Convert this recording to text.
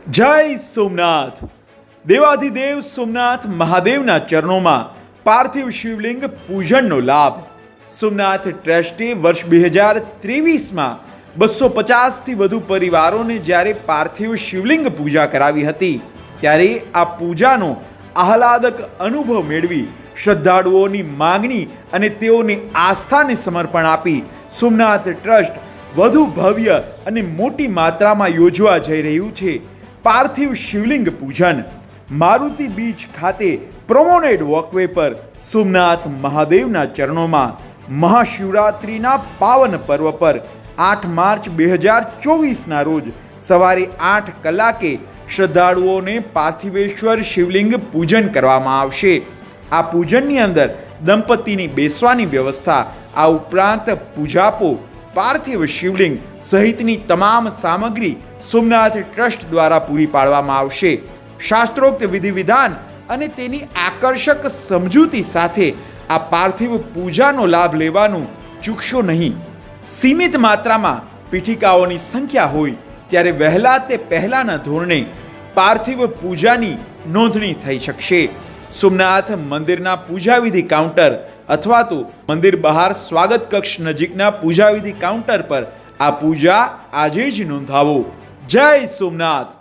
જય સોમનાથ. દેવાધિદેવ સોમનાથ મહાદેવના ચરણોમાં પાર્થિવ શિવલિંગ પૂજનનો લાભ. સોમનાથ ટ્રસ્ટે વર્ષ 2023માં 250થી વધુ પરિવારોને જ્યારે પાર્થિવ શિવલિંગ પૂજા કરાવી હતી, ત્યારે આ પૂજાનો આહલાદક અનુભવ મેળવી શ્રદ્ધાળુઓની માગણી અને તેઓની આસ્થાને સમર્પણ આપી સોમનાથ ટ્રસ્ટ વધુ ભવ્ય અને મોટી માત્રામાં યોજવા જઈ રહ્યું છે પાર્થિવ શિવલિંગ પૂજન. મારુતિ બીચ ખાતે પ્રોમોનેડ વોકવે પર સોમનાથ મહાદેવના ચરણોમાં મહાશિવરાત્રિના પાવન પર્વ પર 8 માર્ચ 2024ના રોજ સવારે 8 કલાકે શ્રદ્ધાળુઓને પાર્થિવેશ્વર શિવલિંગ પૂજન કરવામાં આવશે. આ પૂજનની અંદર દંપતીની બેસવાની વ્યવસ્થા, આ ઉપરાંત પૂજાપો, પાર્થિવ શિવલિંગ સહિતની તમામ સામગ્રી સોમનાથ ટ્રસ્ટ દ્વારા પૂરી પાડવામાં આવશે. શાસ્ત્રોક્ત વિધિ વિધાન અને તેની આકર્ષક સમજૂતી સાથે આ પાર્થિવ પૂજાનો લાભ લેવાનું ચૂકશો નહીં. સીમિત માત્રામાં પીઠિકાઓની સંખ્યા હોય ત્યારે વહેલા તે પહેલાના ધોરણે પાર્થિવ પૂજાની નોંધણી થઈ શકશે. સોમનાથ મંદિરના પૂજાવિધિ કાઉન્ટર અથવા તો મંદિર બહાર સ્વાગત કક્ષ નજીકના પૂજાવિધિ કાઉન્ટર પર આ પૂજા આજે જ નોંધાવો. જય સોમનાથ.